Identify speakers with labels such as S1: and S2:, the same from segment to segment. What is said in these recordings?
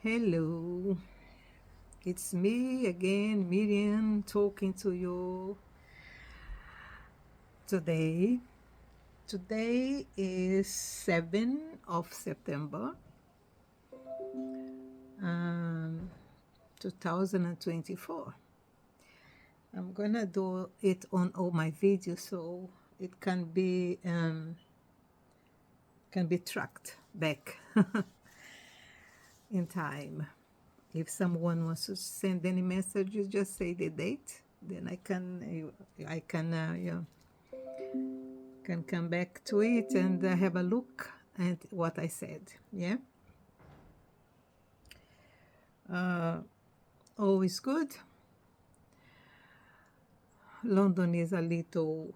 S1: Hello, it's me again, Miriam, talking to you today. Today is 7th of September, um, 2024. I'm gonna do it on all my videos so it can be tracked back in time. If someone wants to send any messages, just say the date. Then I can come back to it and have a look at what I said. Yeah. Uh, all is good. London is a little.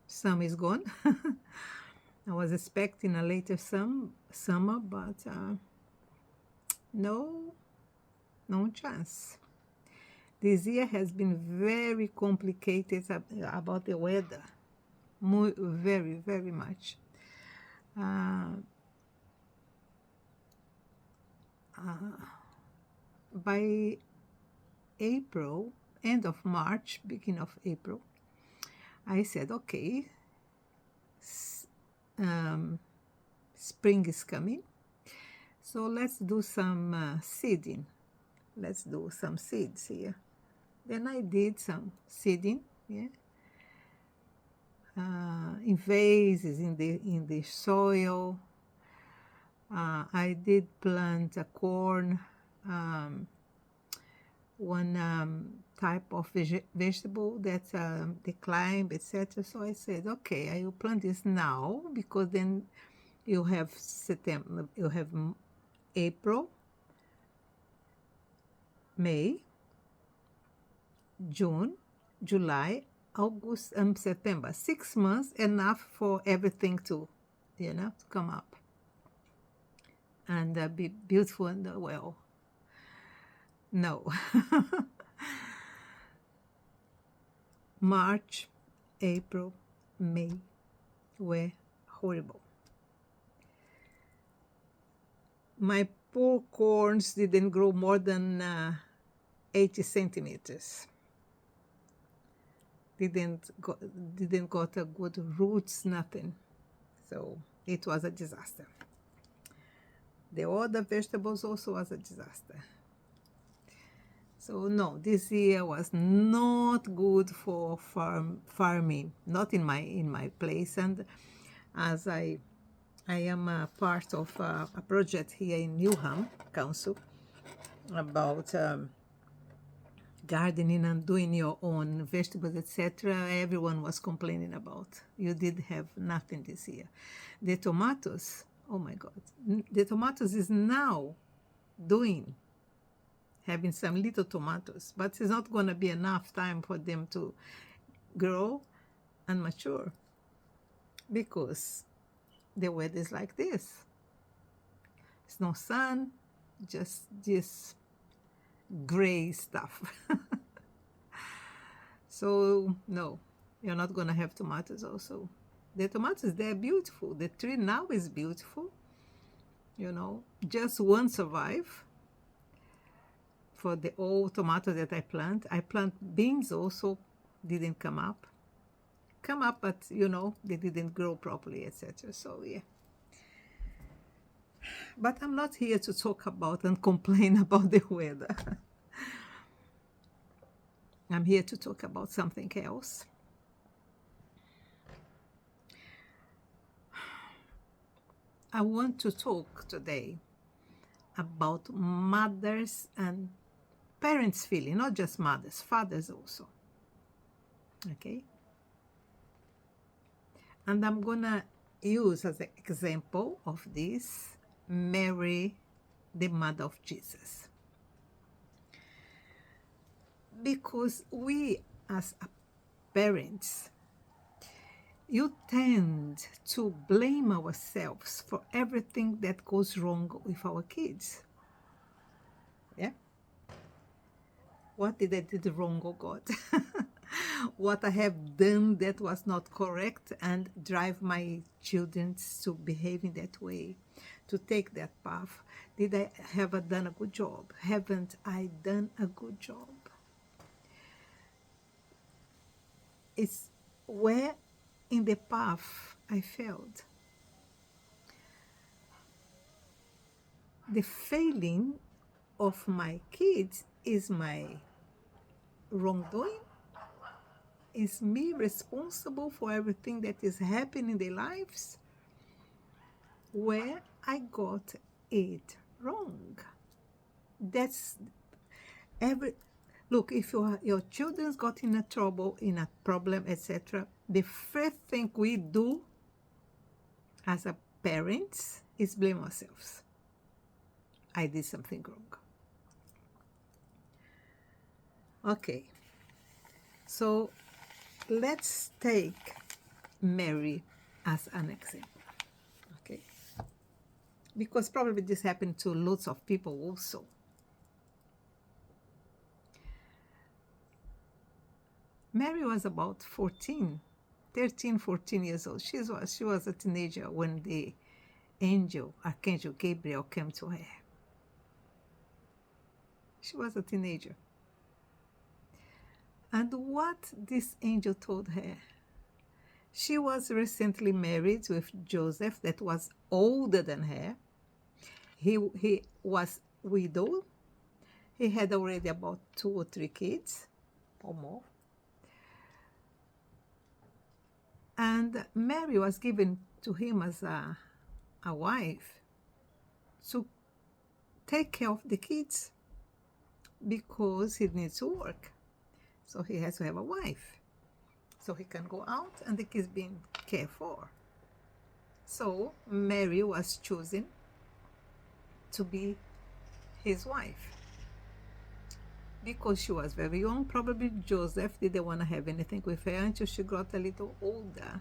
S1: Summer is gone. I was expecting a later summer, but no chance. This year has been very complicated about the weather. Very, very much. By April, end of March, beginning of April, I said, okay, spring is coming, so let's do some seeding. Let's do some seeds here. Then I did some seeding, yeah, in vases, in the soil. I did plant a corn, one type of vegetable that they climb, etc. So I said, okay, I will plant this now because then you have September, you have April, May, June, July, August, and September. 6 months, enough for everything to come up and be beautiful and well. No. March, April, May were horrible. My poor corns didn't grow more than 80 centimeters. Didn't got a good roots, nothing. So it was a disaster. The other vegetables also was a disaster. So no, this year was not good for farming, not in my place. And as I am a part of a project here in Newham Council about gardening and doing your own vegetables, etc. Everyone was complaining about. You did have nothing this year. The tomatoes, oh my God, the tomatoes is now having some little tomatoes, but it's not going to be enough time for them to grow and mature because the weather is like this. It's no sun, just this gray stuff. So no, you're not going to have tomatoes also. The tomatoes, they're beautiful. The tree now is beautiful. Just one survive. For the old tomatoes that I plant beans also didn't come up, but they didn't grow properly, etc. So yeah. But I'm not here to talk about and complain about the weather. I'm here to talk about something else. I want to talk today about mothers and parents' feeling, not just mothers, fathers also. Okay? And I'm gonna use as an example of this Mary, the mother of Jesus. Because we as parents, you tend to blame ourselves for everything that goes wrong with our kids. Yeah? What did I do wrong, oh God? What I have done that was not correct and drive my children to behave in that way, to take that path? Did I have I done a good job? Haven't I done a good job? It's where in the path I failed. The failing of my kids is my wrongdoing? Is me responsible for everything that is happening in their lives? Where I got it wrong. That's every look, if your children's got in a trouble, in a problem, etc., the first thing we do as a parents is blame ourselves. I did something wrong. Okay, so let's take Mary as an example. Okay, because probably this happened to lots of people also. Mary was about 13, 14 years old. She was a teenager when the Archangel Gabriel came to her. She was a teenager. And what this angel told her, she was recently married with Joseph that was older than her. He was widowed. He had already about 2 or 3 kids or more. And Mary was given to him as a wife to take care of the kids because he needs to work. So he has to have a wife so he can go out and the kids being cared for. So Mary was chosen to be his wife. Because she was very young, probably Joseph didn't want to have anything with her until she got a little older.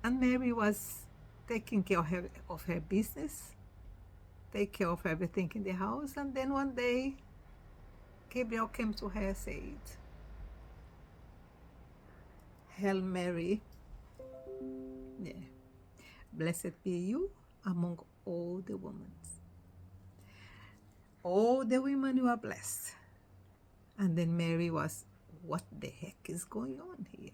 S1: And Mary was taking care of her business, take care of everything in the house, and then one day Gabriel came to her and said, Hail Mary, blessed be you among all the women. All the women you are blessed. And then Mary was, what the heck is going on here?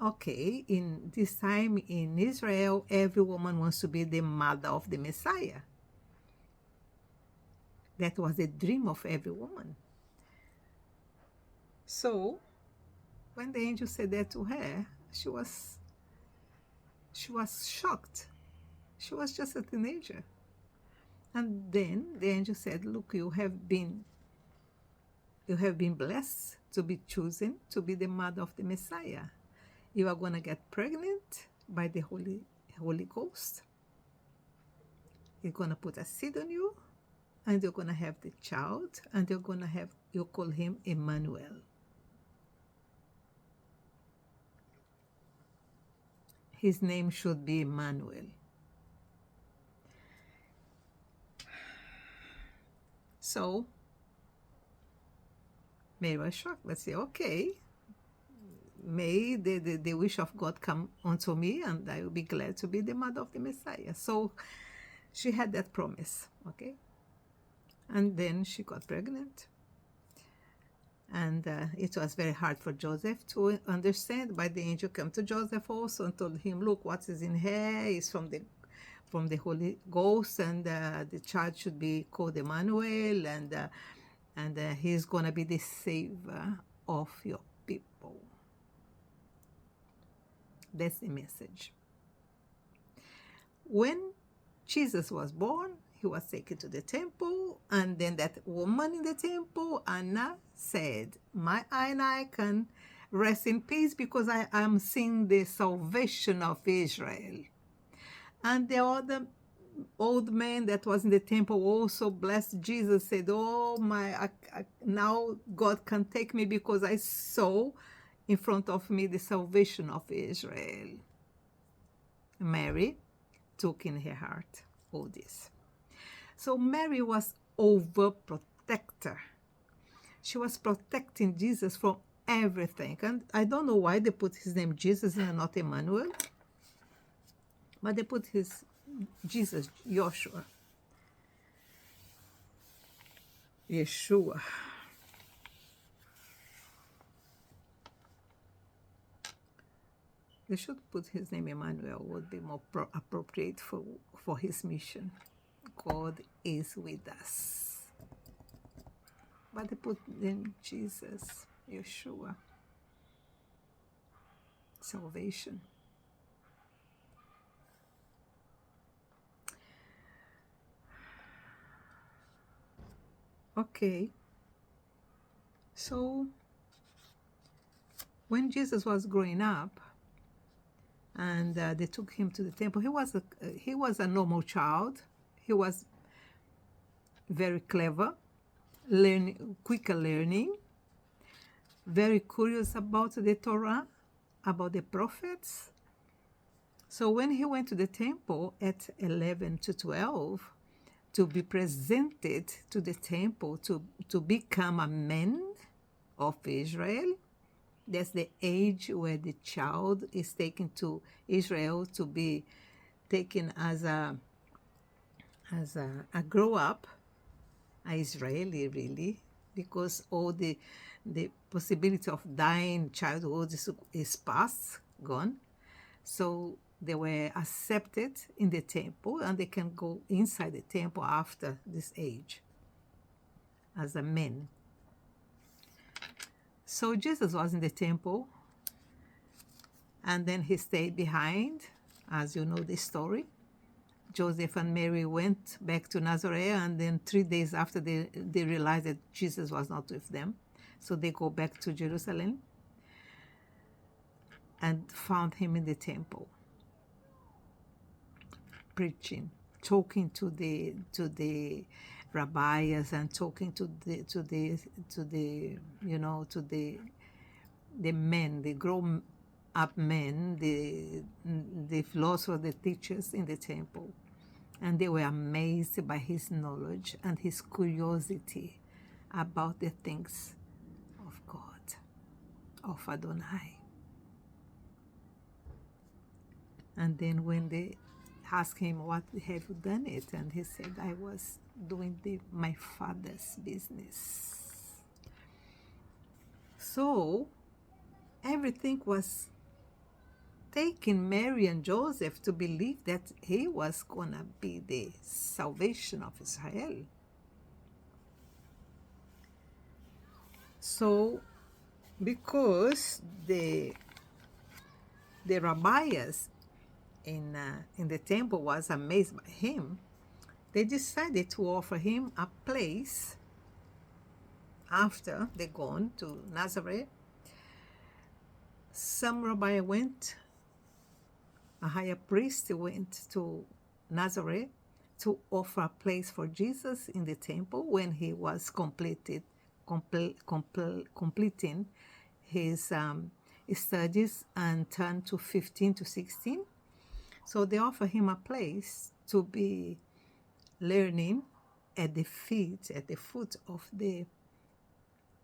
S1: Okay, in this time in Israel, every woman wants to be the mother of the Messiah. That was the dream of every woman. So, when the angel said that to her, she was shocked. She was just a teenager. And then the angel said, look, you have been blessed to be chosen to be the mother of the Messiah. You are going to get pregnant by the Holy Ghost. He's going to put a seed on you, and you're going to have the child, and you call him Emmanuel. His name should be Emmanuel. So Mary was shocked, but say, okay, may the wish of God come unto me, and I will be glad to be the mother of the Messiah. So she had that promise, okay? And then she got pregnant. And it was very hard for Joseph to understand, but the angel came to Joseph also and told him, look, what is in her is from the Holy Ghost, and the child should be called Emmanuel, and he's going to be the savior of your people. That's the message. When Jesus was born, he was taken to the temple, and then that woman in the temple, Anna, said, my eye and I can rest in peace because I am seeing the salvation of Israel. And the other old man that was in the temple also blessed Jesus, said, oh my, now God can take me because I saw in front of me the salvation of Israel. Mary took in her heart all this. So Mary was overprotector. She was protecting Jesus from everything. And I don't know why they put his name Jesus and not Emmanuel. But they put his Jesus, Yeshua. They should put his name Emmanuel, would be more appropriate for his mission. God is with us. But they put in Jesus, Yeshua, salvation. Okay. So when Jesus was growing up, and they took him to the temple, he was a normal child. He was very clever, quicker learning, very curious about the Torah, about the prophets. So when he went to the temple at 11 to 12 to be presented to the temple to become a man of Israel, that's the age where the child is taken to Israel to be taken as a grow up, a Israeli really, because all the possibility of dying childhood is past, gone. So they were accepted in the temple, and they can go inside the temple after this age as a man. So Jesus was in the temple, and then he stayed behind, as you know the story. Joseph and Mary went back to Nazareth, and then 3 days after they realized that Jesus was not with them. So they go back to Jerusalem and found him in the temple, preaching, talking to the rabbis, and talking to the men, the grown up men, the philosophers, the teachers in the temple. And they were amazed by his knowledge and his curiosity about the things of God, of Adonai. And then when they asked him, what have you done it? And he said, I was doing my father's business. So everything was taking Mary and Joseph to believe that he was going to be the salvation of Israel. So because the rabbis in the temple was amazed by him, they decided to offer him a place after they gone to Nazareth. Some rabbi went, a higher priest went to Nazareth to offer a place for Jesus in the temple when he was completing his studies and turned to 15 to 16. So they offer him a place to be learning at the foot of the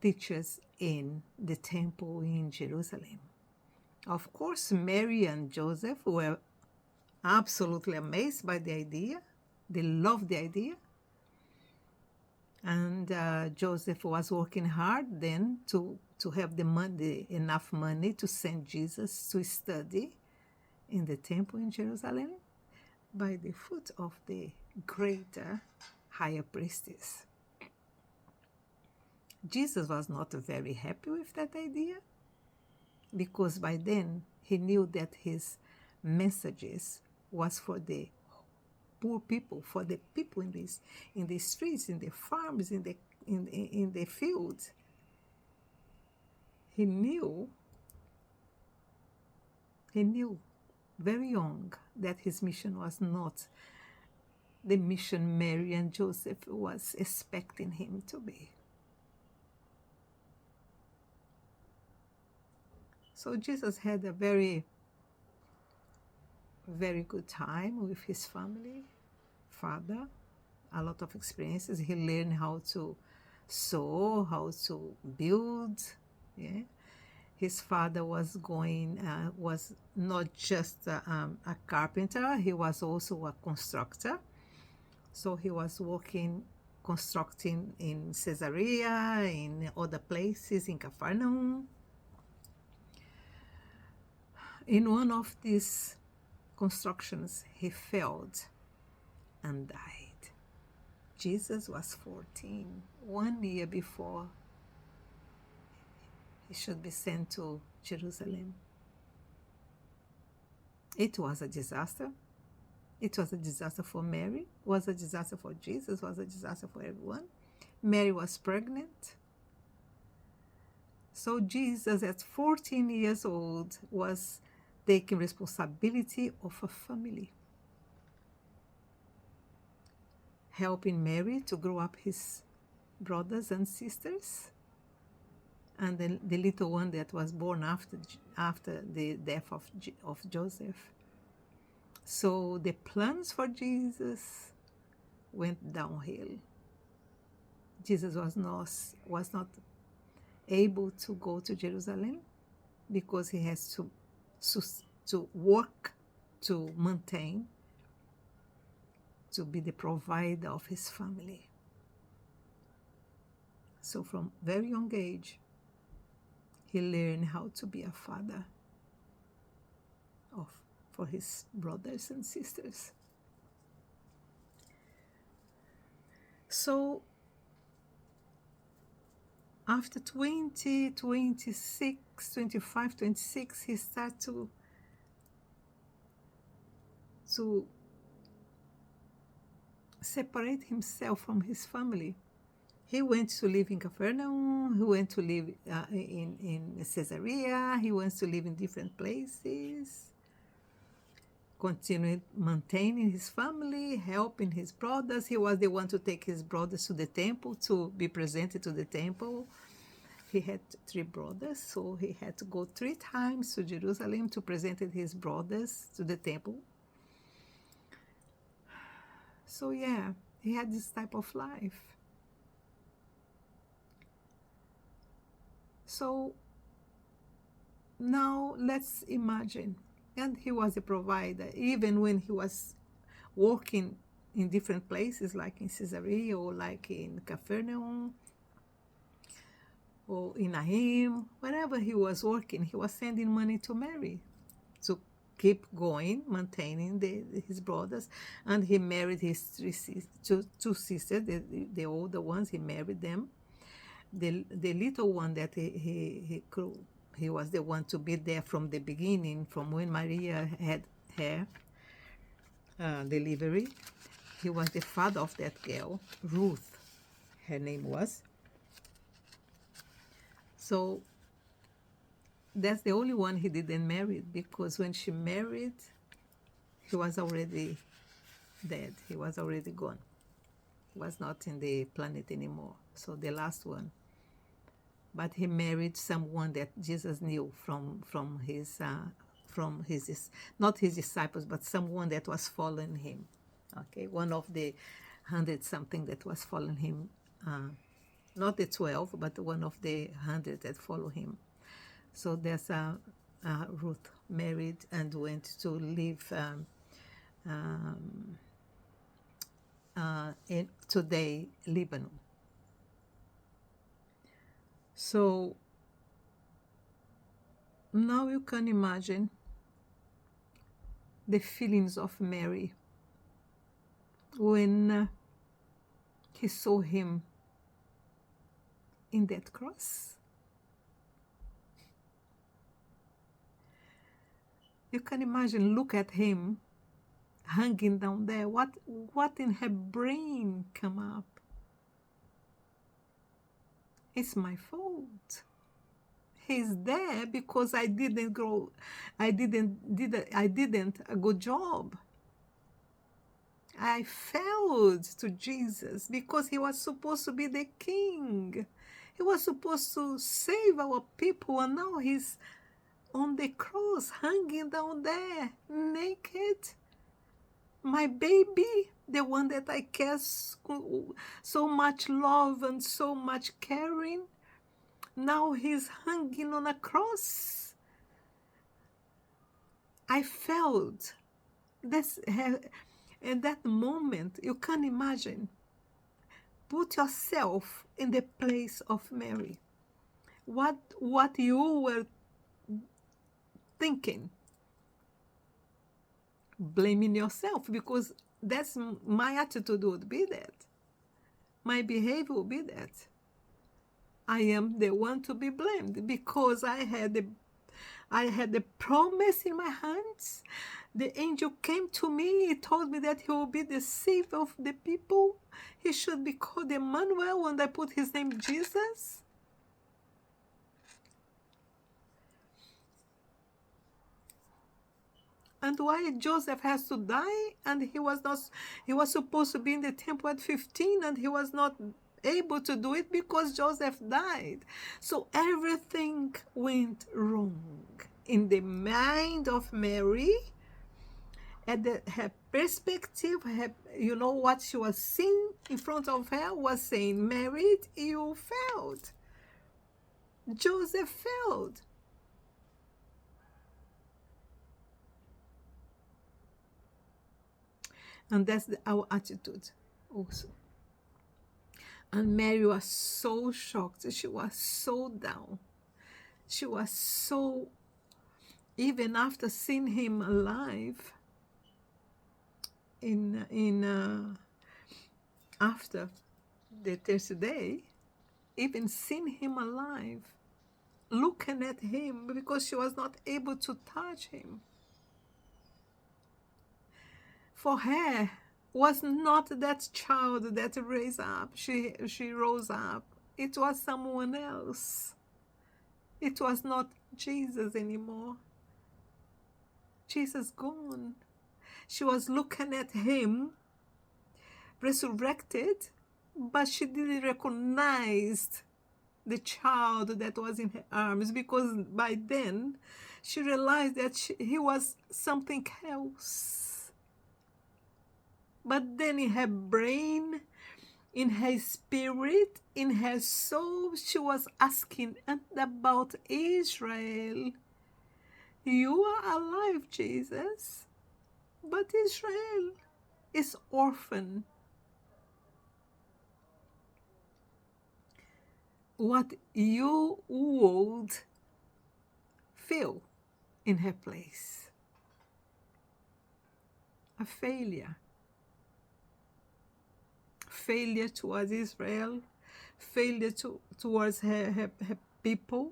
S1: teachers in the temple in Jerusalem. Of course, Mary and Joseph were absolutely amazed by the idea. They loved the idea. And Joseph was working hard then to have enough money to send Jesus to study in the temple in Jerusalem by the foot of the greater higher priestess. Jesus was not very happy with that idea, because by then he knew that his messages was for the poor people, for the people in the streets, in the farms, in the fields. He knew very young that his mission was not the mission Mary and Joseph was expecting him to be. So Jesus had a very, very good time with his father, a lot of experiences. He learned how to sew, how to build. Yeah. his father was was not just a carpenter, he was also a constructor. So he was constructing in Caesarea, in other places, in Capernaum. In one of these constructions, he failed and died. Jesus was 14, 1 year before he should be sent to Jerusalem. It was a disaster. It was a disaster for Mary, was a disaster for Jesus, was a disaster for everyone. Mary was pregnant. So Jesus, at 14 years old, was taking responsibility of a family, helping Mary to grow up his brothers and sisters, and the little one that was born after the death of Joseph. So the plans for Jesus went downhill. Jesus was not able to go to Jerusalem because he has to work to maintain, to be the provider of his family. So from very young age, he learned how to be a father for his brothers and sisters. So after 25, 26, he started to separate himself from his family. He went to live in Capernaum, he went to live in Caesarea, he went to live in different places, continued maintaining his family, helping his brothers. He was the one to take his brothers to the temple, to be presented to the temple. He had 3 brothers, so he had to go 3 times to Jerusalem to present his brothers to the temple. So yeah, he had this type of life. So now let's imagine, and he was a provider, even when he was working in different places, like in Caesarea or like in Capernaum or in Nahim, wherever he was working, he was sending money to Mary to keep going, maintaining his brothers. And he married his two sisters, the older ones, he married them. The little one that he was the one to be there from the beginning, from when Maria had her delivery. He was the father of that girl, Ruth, her name was. So that's the only one he didn't marry, because when she married, he was already dead. He was already gone. He was not in the planet anymore. So the last one. But he married someone that Jesus knew from his not his disciples, but someone that was following him. Okay, one of the 100-something that was following him, not the 12, but one of the 100 that follow him. So there's Ruth married and went to live in today Lebanon. So now you can imagine the feelings of Mary when he saw him in that cross. You can imagine, look at him hanging down there. What in her brain come up? It's my fault. He's there because I didn't a good job. I failed to Jesus because he was supposed to be the king. He was supposed to save our people, and now he's on the cross, hanging down there, naked. My baby, the one that I care so much love and so much caring, Now he's hanging on a cross. I felt this in that moment. You can imagine. Put yourself in the place of Mary. What you were thinking, blaming yourself, because that's my attitude would be that. My behavior would be that. I am the one to be blamed because I had the promise in my hands. The angel came to me. He told me that he will be the savior of the people. He should be called Emmanuel, and I put his name Jesus. And why Joseph has to die, and he was supposed to be in the temple at 15, and he was not able to do it because Joseph died. So everything went wrong in the mind of Mary. At her perspective, what she was seeing in front of her was saying, Mary, you failed. Joseph failed. And that's our attitude also. And Mary was so shocked. She was so down. She was so, even after seeing him alive, after the third day, even seeing him alive, looking at him, because she was not able to touch him. For her, was not that child that raised up. She rose up. It was someone else. It was not Jesus anymore. Jesus gone. She was looking at him, resurrected, but she didn't recognize the child that was in her arms, because by then she realized that he was something else. But then in her brain, in her spirit, in her soul, she was asking, and about Israel. You are alive, Jesus, but Israel is orphan. What you would feel in her place. A failure. Failure towards Israel, failure towards her people.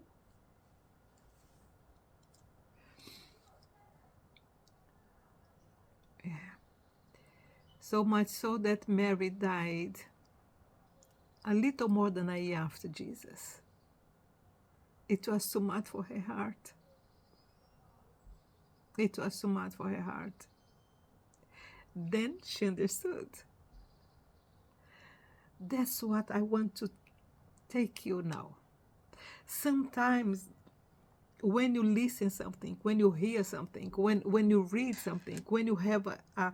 S1: Yeah. So much so that Mary died a little more than a year after Jesus. It was too much for her heart. It was too much for her heart. Then she understood. That's what I want to take you now. Sometimes when you listen something, when you hear something, when you read something, when you have a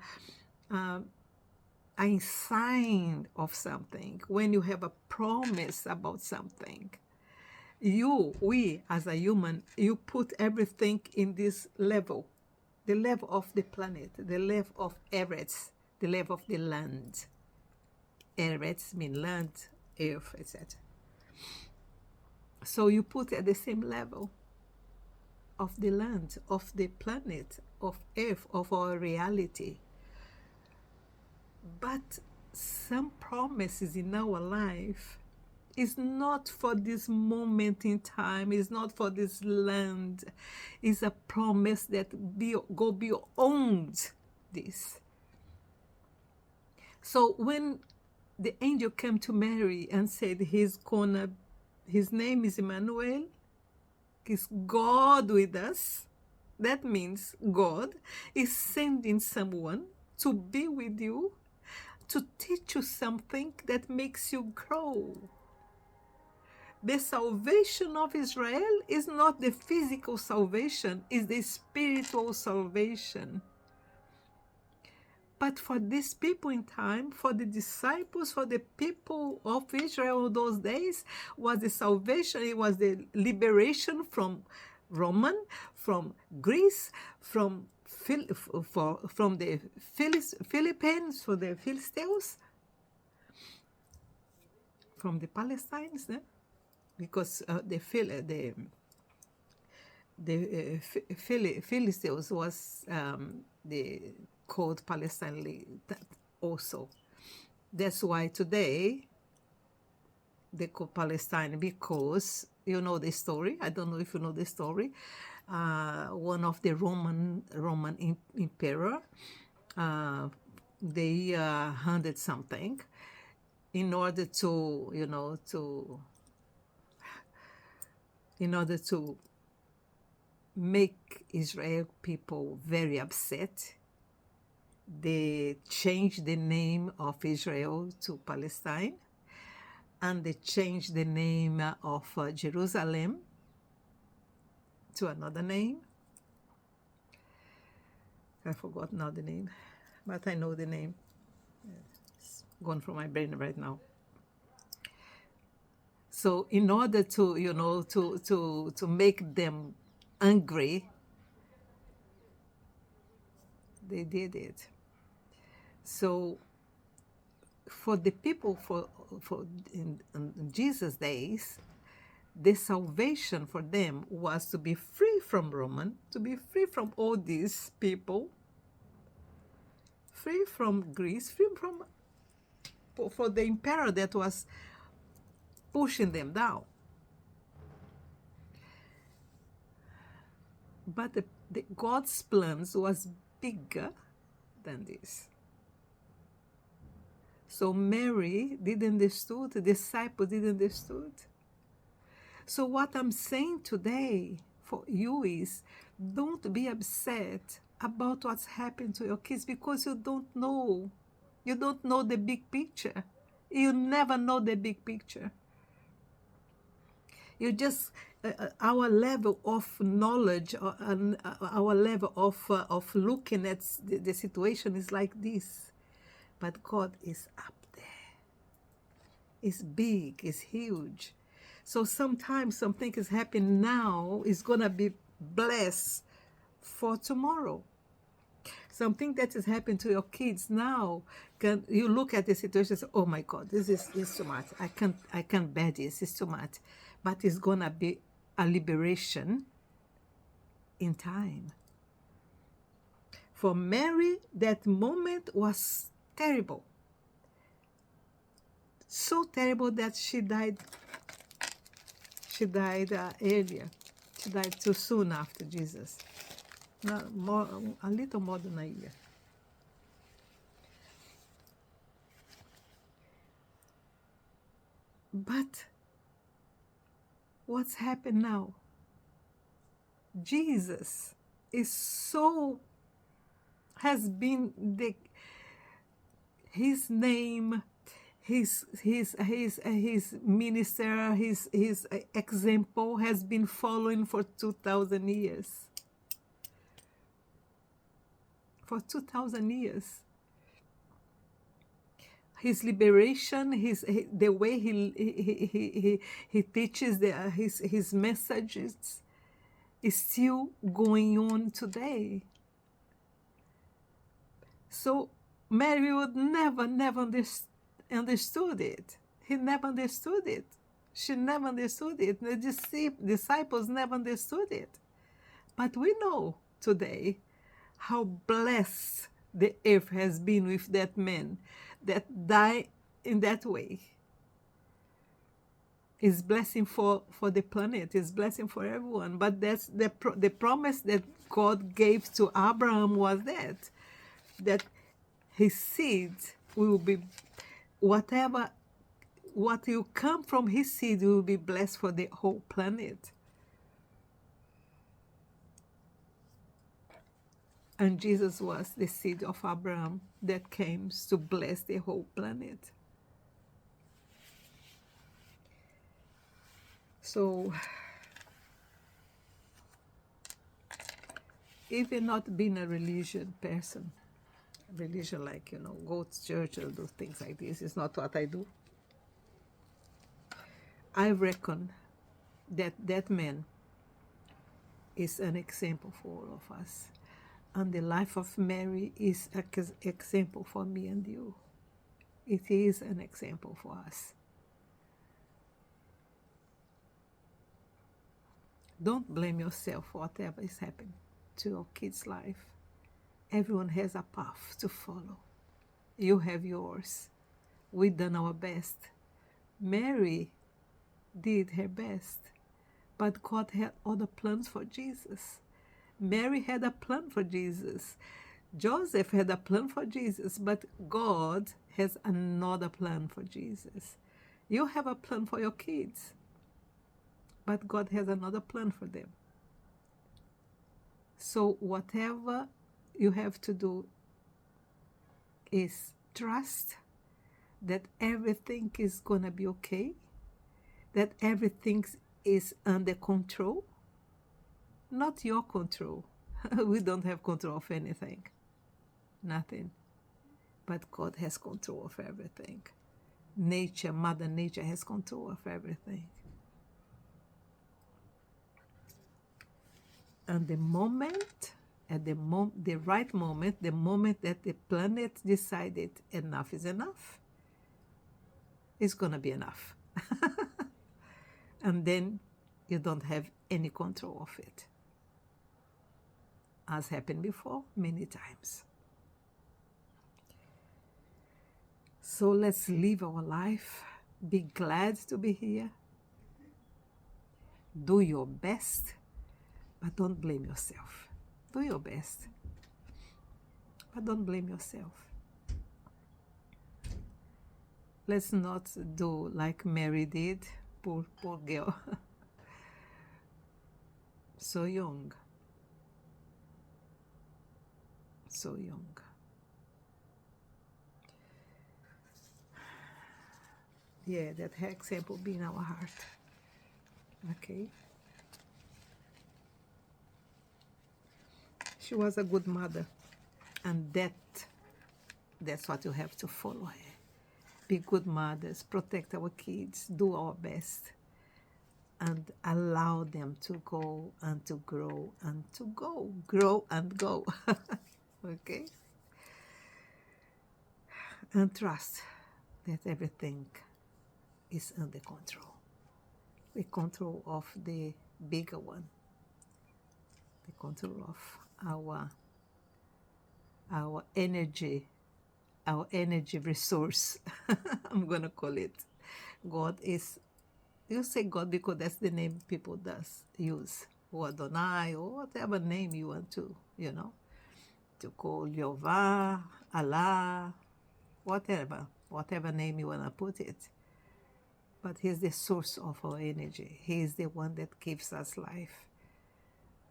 S1: sign of something, when you have a promise about something, we as a human, you put everything in this level, the level of the planet, the level of Eretz, the level of the land. Eretz means land, earth, etc. So you put at the same level of the land, of the planet, of earth, of our reality. But some promises in our life is not for this moment in time, is not for this land. It's a promise that go beyond this. So when the angel came to Mary and said his name is Emmanuel, is God with us. That means God is sending someone to be with you, to teach you something that makes you grow. The salvation of Israel is not the physical salvation, it's the spiritual salvation. But for these people in time, for the disciples, for the people of Israel those days, was the salvation, it was the liberation from Roman, from Greece, from the Philippines, for the Philistines, from the Palestinians, because Philistines was the called Palestine also. That's why today they call Palestine, because you know the story. I don't know if you know the story. One of the Roman emperor, they handed something in order to, in order to make Israel people very upset. They changed the name of Israel to Palestine, and they changed the name of Jerusalem to another name. I forgot now the name, but I know the name. It's gone from my brain right now. So in order to, to make them angry, they did it. So for the people in Jesus' days, the salvation for them was to be free from Roman, to be free from all these people, free from Greece, free from for the emperor that was pushing them down. But the God's plans was bigger than this. So Mary didn't understood, the disciples didn't understood. So what I'm saying today for you is, don't be upset about what's happened to your kids, because you don't know. You don't know the big picture. You never know the big picture. You just, our level of knowledge and our level of looking at the situation is like this. But God is up there. It's big, it's huge. So sometimes something is happening now is going to be blessed for tomorrow. Something that is happening to your kids now, you look at the situation and say, oh my God, this is too much. I can't bear this, it's too much. But it's going to be a liberation in time. For Mary, that moment was terrible. So terrible that she died. She died earlier. She died too soon after Jesus. A little more than a year. But what's happened now? Jesus has been his name, his minister, his example has been following for 2,000 years. For 2,000 years. His liberation, the way he teaches his messages is still going on today. So Mary would never understood it. He never understood it. She never understood it. The disciples never understood it. But we know today how blessed the earth has been with that man that died in that way. It's blessing for the planet. It's blessing for everyone. But that's the promise that God gave to Abraham was that his seed will be, what will come from his seed will be blessed for the whole planet. And Jesus was the seed of Abraham that came to bless the whole planet. So, even not being a religious person, religion, like, go to church or do things like this. It's not what I do. I reckon that that man is an example for all of us. And the life of Mary is an example for me and you. It is an example for us. Don't blame yourself for whatever is happening to your kid's life. Everyone has a path to follow. You have yours. We've done our best. Mary did her best, but God had other plans for Jesus. Mary had a plan for Jesus. Joseph had a plan for Jesus, but God has another plan for Jesus. You have a plan for your kids, but God has another plan for them. So whatever you have to do is trust that everything is going to be okay, that everything is under control, not your control. We don't have control of anything, nothing, but God has control of everything. Nature, Mother Nature has control of everything. And the moment, the right moment, the moment that the planet decided enough is enough, it's going to be enough. And then you don't have any control of it. As happened before, many times. So let's live our life. Be glad to be here. Do your best, but don't blame yourself. Do your best, but don't blame yourself. Let's not do like Mary did. Poor girl. So young. So young. Yeah, that her example be in our heart. Okay. She was a good mother, and that's what you have to follow her. Be good mothers, protect our kids, do our best, and allow them to go and to grow and to go. Grow and go. Okay? And trust that everything is under control. The control of the bigger one. The control of our energy resource. I'm gonna call it. God is, you say God because that's the name people use, or Adonai, or whatever name you want to, to call Jehovah, Allah, whatever name you want to put it. But He's the source of our energy. He is the one that gives us life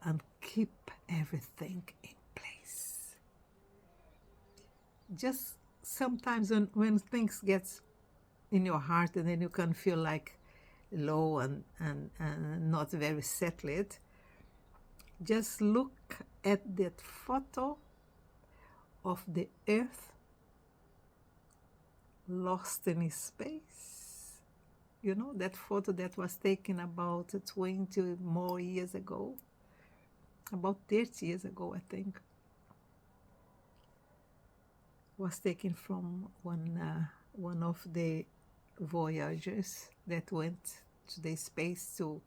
S1: and keep everything in place. Just sometimes when things get in your heart and then you can feel like low and not very settled, just look at that photo of the earth lost in space. That photo that was taken about 20 more years ago, about 30 years ago, I think, was taken from one of the voyagers that went to the space to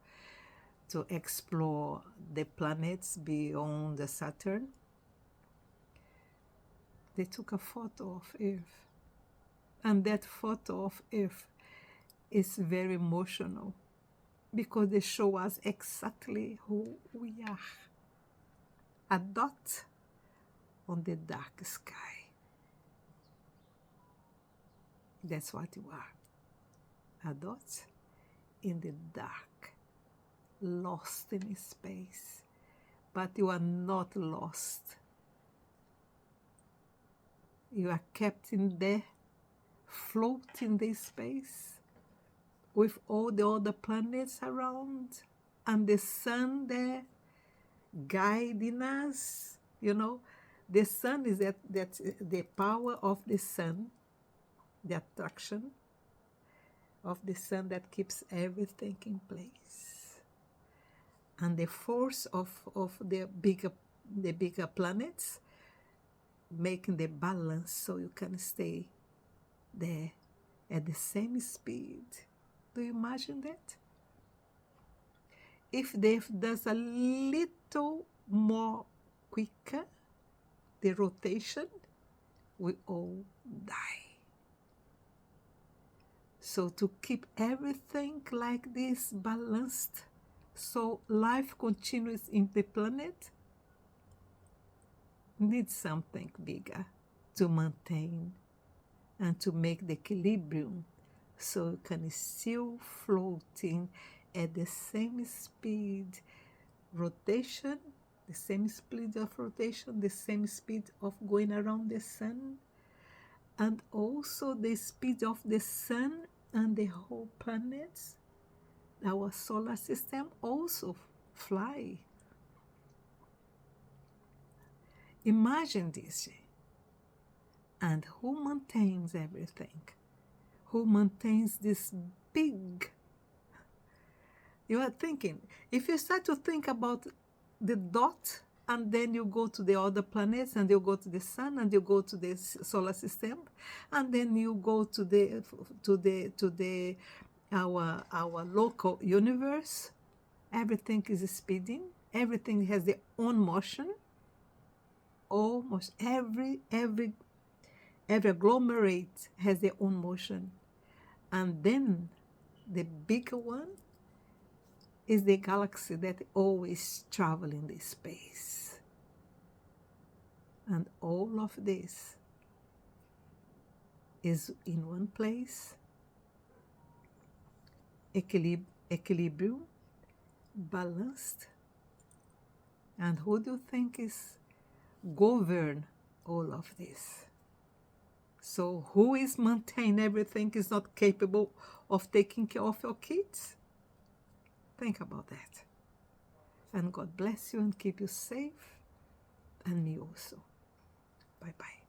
S1: explore the planets beyond the Saturn. They took a photo of Earth, and that photo of Earth is very emotional because they show us exactly who we are. A dot on the dark sky. That's what you are. A dot in the dark, lost in space. But you are not lost. You are kept in there, floating in space, with all the other planets around, and the sun there guiding us, The sun is that's the power of the sun, the attraction of the sun that keeps everything in place. And the force of the bigger planets making the balance so you can stay there at the same speed. Do you imagine that? If they does a little more quicker, the rotation, we all die. So to keep everything like this balanced, so life continues in the planet, needs something bigger to maintain and to make the equilibrium so you can still floating at the same speed rotation, the same speed of rotation, the same speed of going around the sun, and also the speed of the sun and the whole planets, our solar system also fly. Imagine this. And who maintains everything? Who maintains this big? You are thinking, if you start to think about the dot, and then you go to the other planets, and you go to the sun, and you go to the solar system, and then you go to our local universe, everything is speeding, everything has their own motion. Almost every agglomerate has their own motion. And then the bigger one is the galaxy that always travel in the space. And all of this is in one place, equilibrium, balanced. And who do you think is govern all of this? So who is maintain everything is not capable of taking care of your kids? Think about that. And God bless you and keep you safe, and me also. Bye-bye.